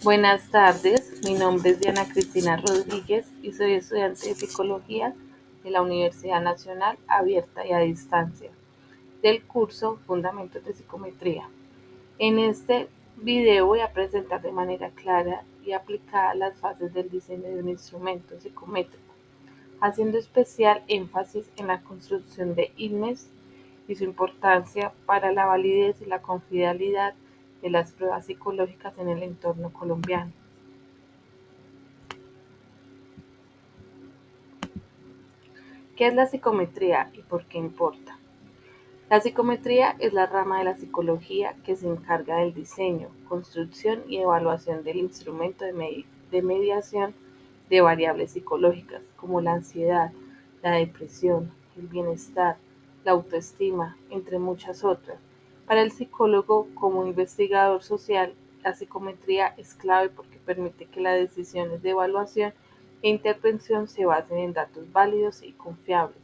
Buenas tardes, mi nombre es Diana Cristina Rodríguez y soy estudiante de Psicología de la Universidad Nacional Abierta y a Distancia del curso Fundamentos de Psicometría. En este video voy a presentar de manera clara y aplicada las fases del diseño de un instrumento psicométrico, haciendo especial énfasis en la construcción de INMES y su importancia para la validez y la confiabilidad de las pruebas psicológicas en el entorno colombiano. ¿Qué es la psicometría y por qué importa? La psicometría es la rama de la psicología que se encarga del diseño, construcción y evaluación del instrumento de mediación de variables psicológicas como la ansiedad, la depresión, el bienestar, la autoestima, entre muchas otras. Para el psicólogo como investigador social, la psicometría es clave porque permite que las decisiones de evaluación e intervención se basen en datos válidos y confiables,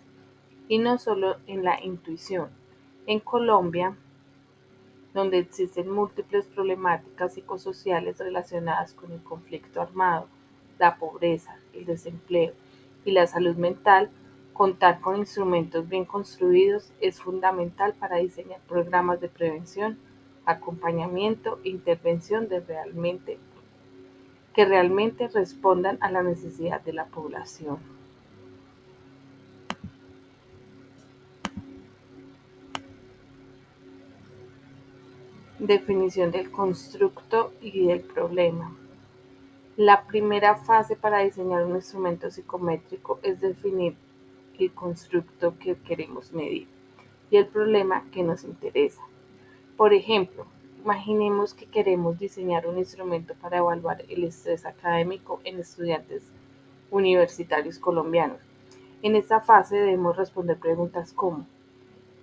y no solo en la intuición. En Colombia, donde existen múltiples problemáticas psicosociales relacionadas con el conflicto armado, la pobreza, el desempleo y la salud mental, contar con instrumentos bien construidos es fundamental para diseñar programas de prevención, acompañamiento e intervención que realmente respondan a la necesidad de la población. Definición del constructo y del problema. La primera fase para diseñar un instrumento psicométrico es definir el constructo que queremos medir y el problema que nos interesa. Por ejemplo, imaginemos que queremos diseñar un instrumento para evaluar el estrés académico en estudiantes universitarios colombianos. En esta fase debemos responder preguntas como: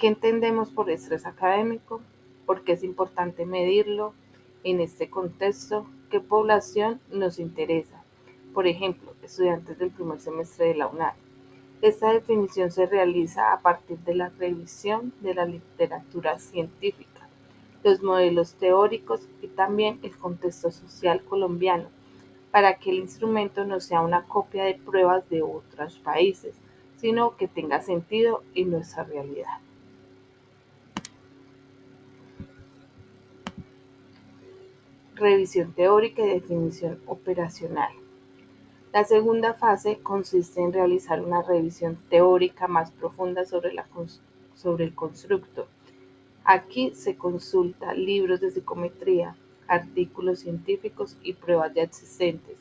¿qué entendemos por estrés académico? ¿Por qué es importante medirlo? En este contexto, ¿qué población nos interesa? Por ejemplo, estudiantes del primer semestre de la UNAM. Esta definición se realiza a partir de la revisión de la literatura científica, los modelos teóricos y también el contexto social colombiano, para que el instrumento no sea una copia de pruebas de otros países, sino que tenga sentido en nuestra realidad. Revisión teórica y definición operacional. La segunda fase consiste en realizar una revisión teórica más profunda sobre el constructo. Aquí se consulta libros de psicometría, artículos científicos y pruebas ya existentes.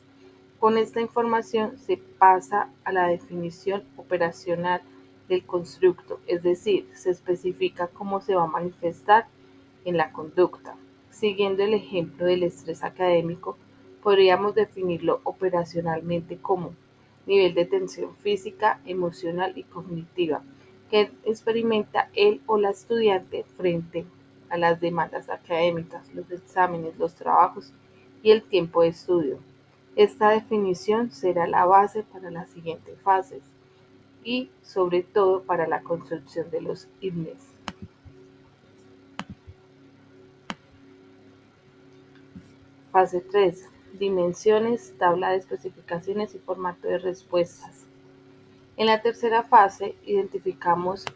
Con esta información se pasa a la definición operacional del constructo, es decir, se especifica cómo se va a manifestar en la conducta. Siguiendo el ejemplo del estrés académico, podríamos definirlo operacionalmente como nivel de tensión física, emocional y cognitiva que experimenta él o la estudiante frente a las demandas académicas, los exámenes, los trabajos y el tiempo de estudio. Esta definición será la base para las siguientes fases y, sobre todo, para la construcción de los INES. Fase 3. Dimensiones, tabla de especificaciones y formato de respuestas. En la tercera fase identificamos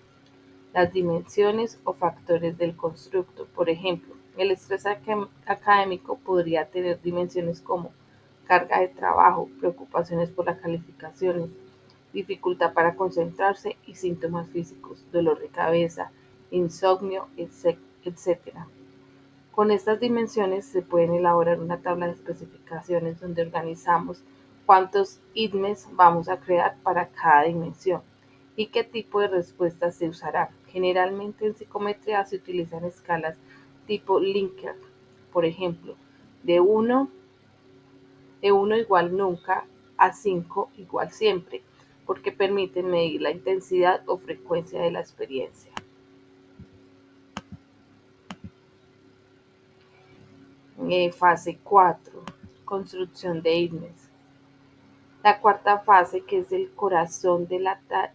las dimensiones o factores del constructo. Por ejemplo, el estrés académico podría tener dimensiones como carga de trabajo, preocupaciones por las calificaciones, dificultad para concentrarse y síntomas físicos, dolor de cabeza, insomnio, etc. Con estas dimensiones se puede elaborar una tabla de especificaciones donde organizamos cuántos IDMES vamos a crear para cada dimensión y qué tipo de respuestas se usará. Generalmente en psicometría se utilizan escalas tipo Likert, por ejemplo, de 1 igual nunca a 5 igual siempre, porque permiten medir la intensidad o frecuencia de la experiencia. Fase 4. Construcción de IDMES. La cuarta fase, que es el corazón de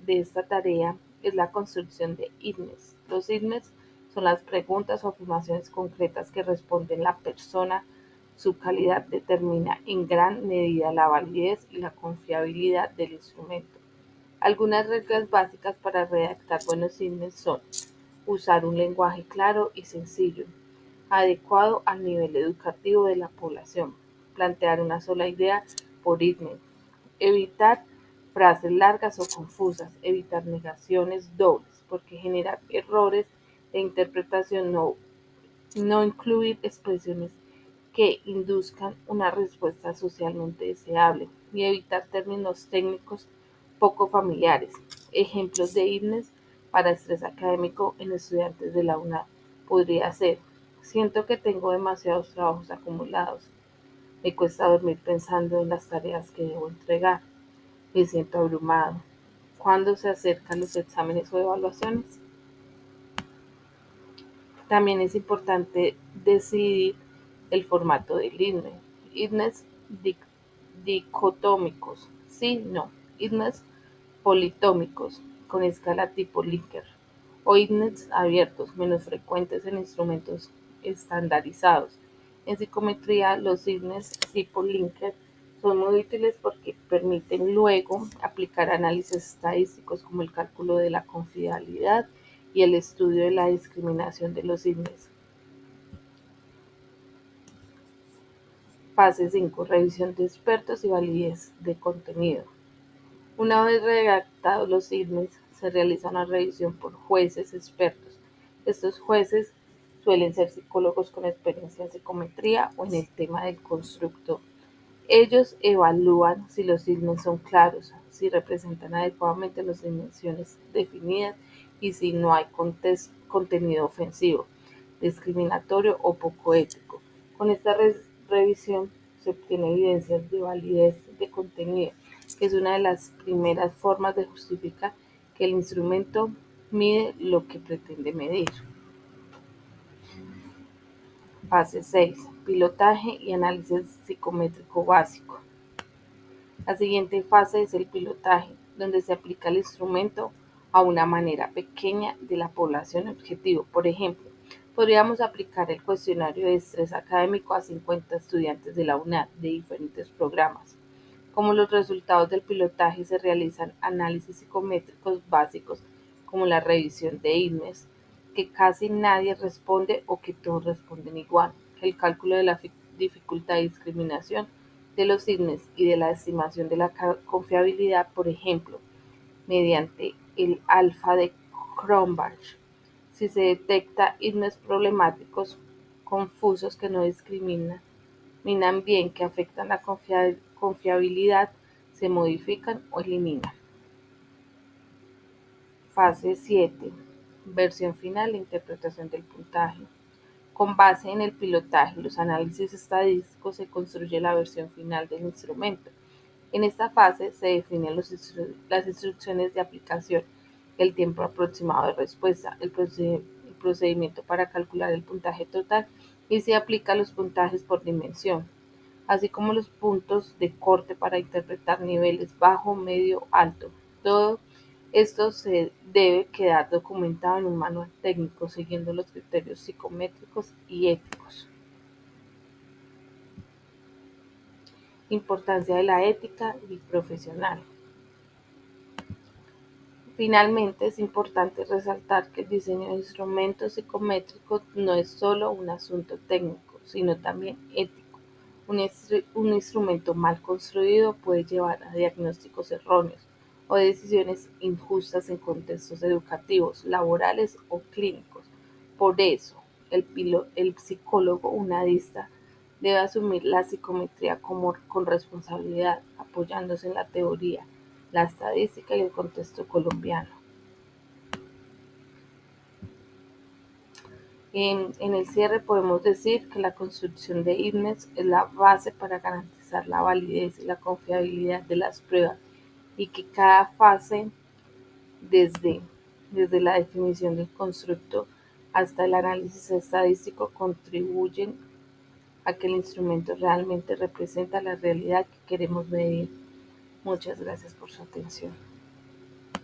esta tarea, es la construcción de IDMES. Los IDMES son las preguntas o afirmaciones concretas que responde la persona Su calidad determina en gran medida la validez y la confiabilidad del instrumento. Algunas reglas básicas para redactar buenos INES son: usar un lenguaje claro y sencillo, adecuado al nivel educativo de la población, plantear una sola idea por INE, evitar frases largas o confusas, evitar negaciones dobles, porque generan errores de interpretación, no incluir expresiones que induzcan una respuesta socialmente deseable y evitar términos técnicos poco familiares. Ejemplos de INES para estrés académico en estudiantes de la UNAD podría ser: siento que tengo demasiados trabajos acumulados, me cuesta dormir pensando en las tareas que debo entregar, me siento abrumado. ¿Cuándo se acercan los exámenes o evaluaciones? También es importante decidir el formato del INE. INES dicotómicos, sí, no. INES politómicos, con escala tipo Likert, o INES abiertos, menos frecuentes en instrumentos estandarizados. En psicometría, los INES tipo Likert son muy útiles porque permiten luego aplicar análisis estadísticos como el cálculo de la confiabilidad y el estudio de la discriminación de los INES. Fase 5: revisión de expertos y validez de contenido. Una vez redactados los INES, se realiza una revisión por jueces expertos. Estos jueces suelen ser psicólogos con experiencia en psicometría o en el tema del constructo. Ellos evalúan si los INES son claros, si representan adecuadamente las dimensiones definidas y si no hay contenido ofensivo, discriminatorio o poco ético. Con esta revisión se obtiene evidencias de validez de contenido, que es una de las primeras formas de justificar que el instrumento mide lo que pretende medir. Fase 6: pilotaje y análisis psicométrico básico. La siguiente fase es el pilotaje, donde se aplica el instrumento a una manera pequeña de la población objetivo. Por ejemplo, podríamos aplicar el cuestionario de estrés académico a 50 estudiantes de la UNAD de diferentes programas. Como los resultados del pilotaje se realizan análisis psicométricos básicos, como la revisión de INES, que casi nadie responde o que todos responden igual, el cálculo de la dificultad de discriminación de los INES y de la estimación de la confiabilidad, por ejemplo, mediante el alfa de Cronbach. Si se detecta INES problemáticos, confusos, que no discriminan bien, que afectan la confiabilidad, se modifican o eliminan. Fase 7: versión final e interpretación del puntaje. Con base en el pilotaje y los análisis estadísticos se construye la versión final del instrumento. En esta fase se definen las instrucciones de aplicación, el tiempo aproximado de respuesta, el procedimiento para calcular el puntaje total y se aplica los puntajes por dimensión, así como los puntos de corte para interpretar niveles bajo, medio, alto. Todo esto se debe quedar documentado en un manual técnico siguiendo los criterios psicométricos y éticos. Importancia de la ética y profesional. Finalmente, es importante resaltar que el diseño de instrumentos psicométricos no es solo un asunto técnico, sino también ético. Un instrumento mal construido puede llevar a diagnósticos erróneos o decisiones injustas en contextos educativos, laborales o clínicos. Por eso, el psicólogo unadista debe asumir la psicometría con responsabilidad, apoyándose en la teoría, la estadística y el contexto colombiano. En el cierre podemos decir que la construcción de INES es la base para garantizar la validez y la confiabilidad de las pruebas y que cada fase, desde, desde la definición del constructo hasta el análisis estadístico, contribuyen a que el instrumento realmente representa la realidad que queremos medir. Muchas gracias por su atención.